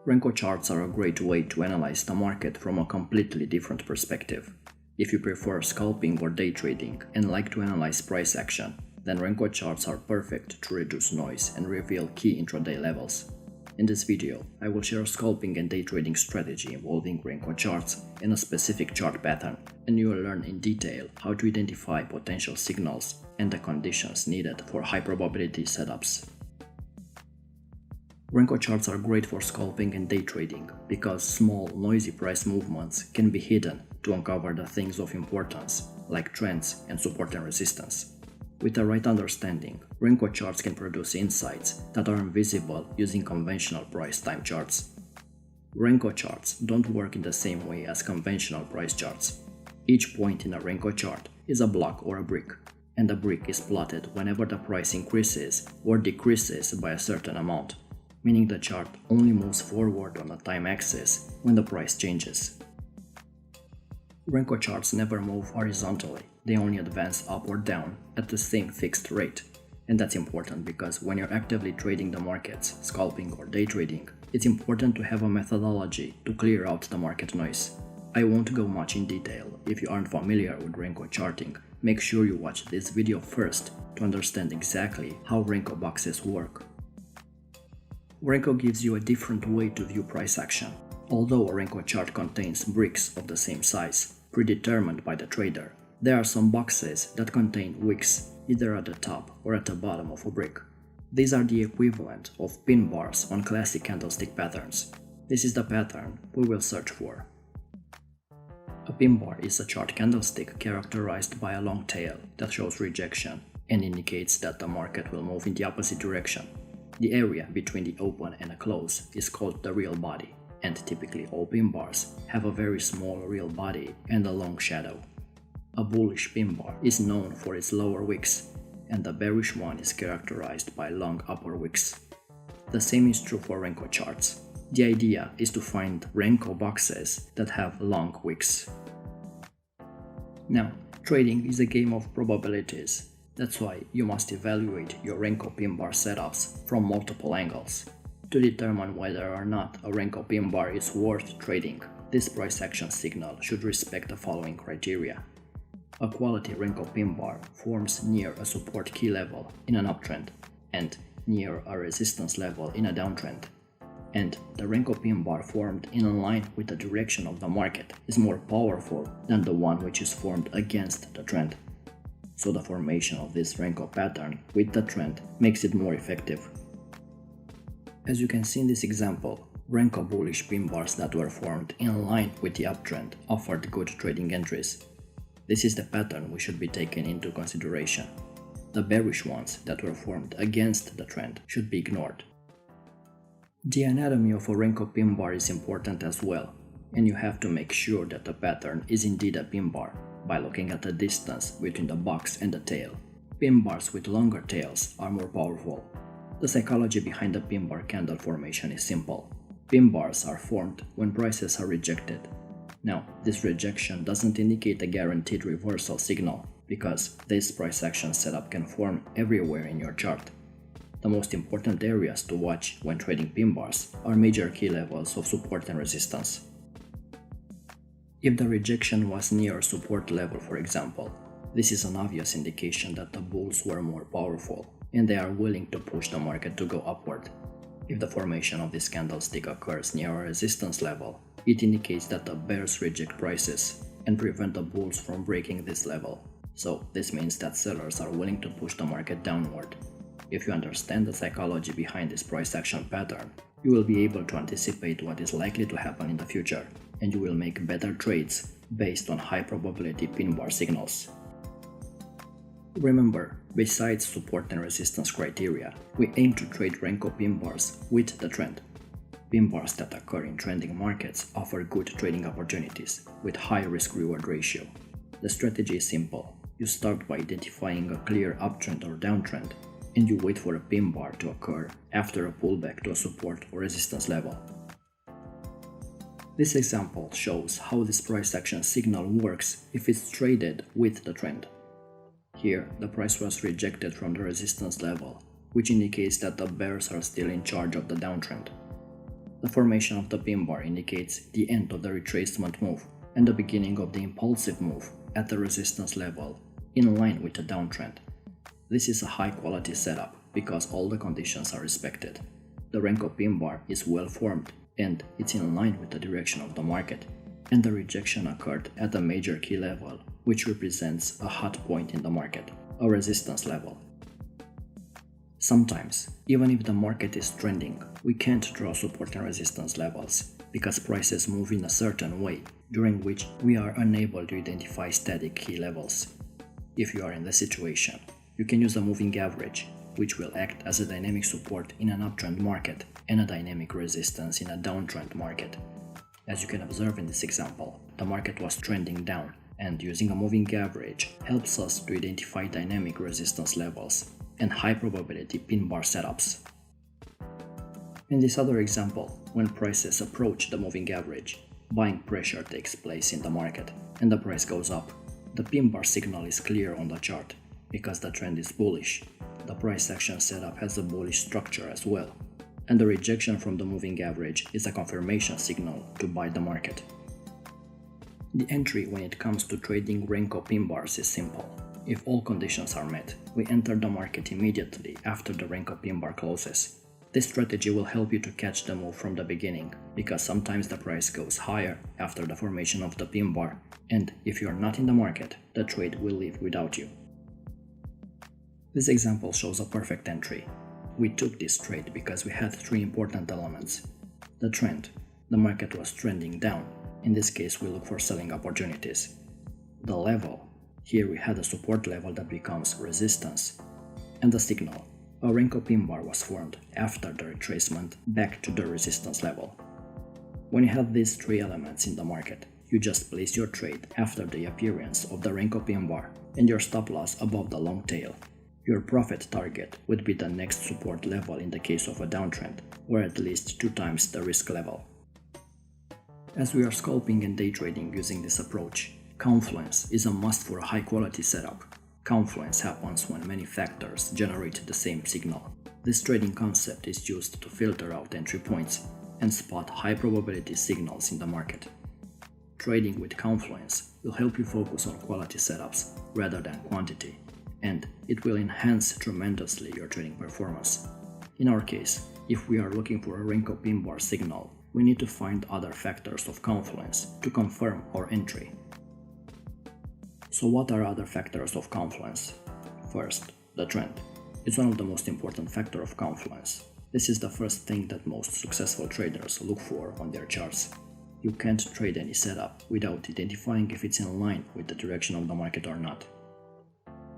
RENKO charts are a great way to analyze the market from a completely different perspective. If you prefer scalping or day trading and like to analyze price action, then RENKO charts are perfect to reduce noise and reveal key intraday levels. In this video, I will share a scalping and day trading strategy involving RENKO charts and a specific chart pattern, and you will learn in detail how to identify potential signals and the conditions needed for high probability setups. RENKO charts are great for scalping and day trading because small, noisy price movements can be hidden to uncover the things of importance, like trends and support and resistance. With the right understanding, RENKO charts can produce insights that are invisible using conventional price time charts. RENKO charts don't work in the same way as conventional price charts. Each point in a RENKO chart is a block or a brick, and the brick is plotted whenever the price increases or decreases by a certain amount, meaning the chart only moves forward on the time axis when the price changes. RENKO charts never move horizontally, they only advance up or down at the same fixed rate. And that's important because when you're actively trading the markets, scalping or day trading, it's important to have a methodology to clear out the market noise. I won't go much in detail. If you aren't familiar with RENKO charting, make sure you watch this video first to understand exactly how RENKO boxes work. RENKO gives you a different way to view price action. Although a RENKO chart contains bricks of the same size, predetermined by the trader, there are some boxes that contain wicks either at the top or at the bottom of a brick. These are the equivalent of pin bars on classic candlestick patterns. This is the pattern we will search for. A pin bar is a chart candlestick characterized by a long tail that shows rejection and indicates that the market will move in the opposite direction. The area between the open and a close is called the real body, and typically all pin bars have a very small real body and a long shadow. A bullish pin bar is known for its lower wicks, and the bearish one is characterized by long upper wicks. The same is true for RENKO charts. The idea is to find RENKO boxes that have long wicks. Now, trading is a game of probabilities. That's why you must evaluate your RENKO pin bar setups from multiple angles. To determine whether or not a RENKO pin bar is worth trading, this price action signal should respect the following criteria. A quality RENKO pin bar forms near a support key level in an uptrend and near a resistance level in a downtrend. And the RENKO pin bar formed in line with the direction of the market is more powerful than the one which is formed against the trend. So the formation of this RENKO pattern with the trend makes it more effective. As you can see in this example, RENKO bullish pin bars that were formed in line with the uptrend offered good trading entries. This is the pattern we should be taken into consideration. The bearish ones that were formed against the trend should be ignored. The anatomy of a RENKO pin bar is important as well, and you have to make sure that the pattern is indeed a pin bar by looking at the distance between the box and the tail. Pin bars with longer tails are more powerful. The psychology behind the pin bar candle formation is simple. Pin bars are formed when prices are rejected. Now, this rejection doesn't indicate a guaranteed reversal signal because this price action setup can form everywhere in your chart. The most important areas to watch when trading pin bars are major key levels of support and resistance. If the rejection was near support level, for example, this is an obvious indication that the bulls were more powerful and they are willing to push the market to go upward. If the formation of this candlestick occurs near a resistance level, it indicates that the bears reject prices and prevent the bulls from breaking this level. So this means that sellers are willing to push the market downward. If you understand the psychology behind this price action pattern, you will be able to anticipate what is likely to happen in the future, and you will make better trades based on high probability pin bar signals. Remember, besides support and resistance criteria, we aim to trade RENKO pin bars with the trend. Pin bars that occur in trending markets offer good trading opportunities with high risk-reward ratio. The strategy is simple. You start by identifying a clear uptrend or downtrend, and you wait for a pin bar to occur after a pullback to a support or resistance level. This example shows how this price action signal works if it's traded with the trend. Here, the price was rejected from the resistance level, which indicates that the bears are still in charge of the downtrend. The formation of the pin bar indicates the end of the retracement move and the beginning of the impulsive move at the resistance level, in line with the downtrend. This is a high-quality setup because all the conditions are respected. The RENKO pin bar is well formed and it's in line with the direction of the market, and the rejection occurred at a major key level, which represents a hot point in the market, a resistance level. Sometimes, even if the market is trending, we can't draw support and resistance levels because prices move in a certain way, during which we are unable to identify static key levels. If you are in this situation, you can use a moving average, which will act as a dynamic support in an uptrend market and a dynamic resistance in a downtrend market. As you can observe in this example, the market was trending down, and using a moving average helps us to identify dynamic resistance levels and high probability pin bar setups. In this other example, when prices approach the moving average, buying pressure takes place in the market and the price goes up. The pin bar signal is clear on the chart because the trend is bullish. The price action setup has a bullish structure as well, and the rejection from the moving average is a confirmation signal to buy the market. The entry when it comes to trading RENKO pin bars is simple. If all conditions are met, we enter the market immediately after the RENKO pin bar closes. This strategy will help you to catch the move from the beginning, because sometimes the price goes higher after the formation of the pin bar, and if you are not in the market, the trade will leave without you. This example shows a perfect entry. We took this trade because we had three important elements. The trend. The market was trending down. In this case, we look for selling opportunities. The level. Here we had a support level that becomes resistance. And the signal. A RENKO pin bar was formed after the retracement back to the resistance level. When you have these three elements in the market, you just place your trade after the appearance of the RENKO pin bar and your stop loss above the long tail. Your profit target would be the next support level in the case of a downtrend, or at least 2 times the risk level. As we are scalping and day trading using this approach, confluence is a must for a high quality setup. Confluence happens when many factors generate the same signal. This trading concept is used to filter out entry points and spot high probability signals in the market. Trading with confluence will help you focus on quality setups rather than quantity, and it will enhance tremendously your trading performance. In our case, if we are looking for a RENKO pin bar signal, we need to find other factors of confluence to confirm our entry. So what are other factors of confluence? First, the trend. It's one of the most important factors of confluence. This is the first thing that most successful traders look for on their charts. You can't trade any setup without identifying if it's in line with the direction of the market or not.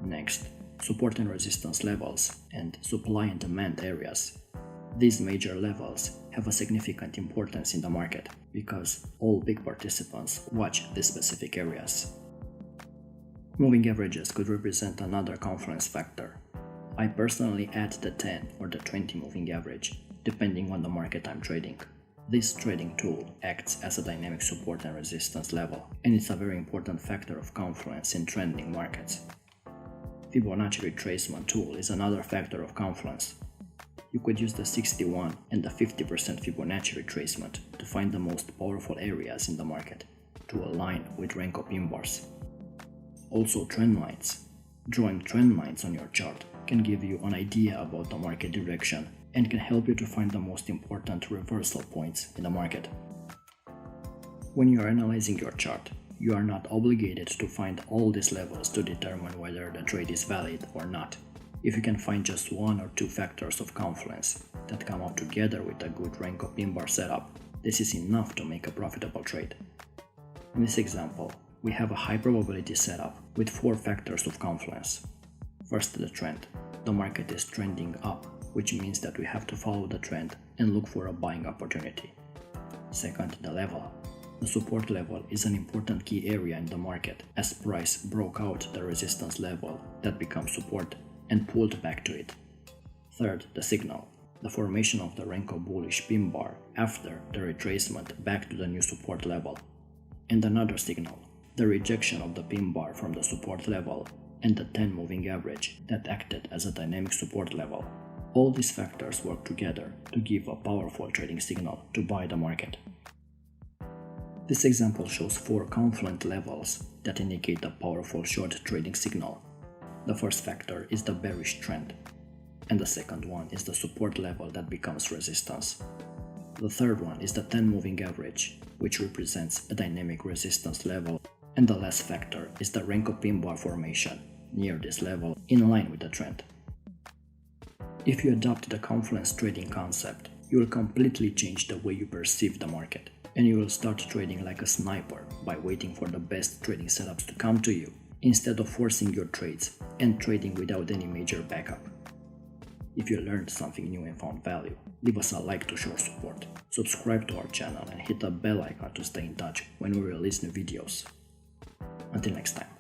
Next, support and resistance levels and supply and demand areas. These major levels have a significant importance in the market because all big participants watch these specific areas. Moving averages could represent another confluence factor. I personally add the 10 or the 20 moving average, depending on the market I'm trading. This trading tool acts as a dynamic support and resistance level, and it's a very important factor of confluence in trending markets. Fibonacci retracement tool is another factor of confluence. You could use the 61 and the 50% Fibonacci retracement to find the most powerful areas in the market to align with RENKO pin bars. Also, trend lines. Drawing trend lines on your chart can give you an idea about the market direction and can help you to find the most important reversal points in the market. When you are analyzing your chart, you are not obligated to find all these levels to determine whether the trade is valid or not. If you can find just 1 or 2 factors of confluence that come up together with a good RENKO pin bar setup, this is enough to make a profitable trade. In this example, we have a high probability setup with 4 factors of confluence. First, the trend. The market is trending up, which means that we have to follow the trend and look for a buying opportunity. Second, the level. The support level is an important key area in the market as price broke out the resistance level that becomes support and pulled back to it. Third, the signal. The formation of the RENKO bullish pin bar after the retracement back to the new support level. And another signal. The rejection of the pin bar from the support level and the 10 moving average that acted as a dynamic support level. All these factors work together to give a powerful trading signal to buy the market. This example shows 4 confluent levels that indicate a powerful short trading signal. The first factor is the bearish trend, and the second one is the support level that becomes resistance. The third one is the 10 moving average, which represents a dynamic resistance level, and the last factor is the RENKO pin bar formation near this level in line with the trend. If you adopt the confluence trading concept, you will completely change the way you perceive the market, and you will start trading like a sniper by waiting for the best trading setups to come to you, instead of forcing your trades and trading without any major backup. If you learned something new and found value, leave us a like to show support, subscribe to our channel and hit the bell icon to stay in touch when we release new videos. Until next time.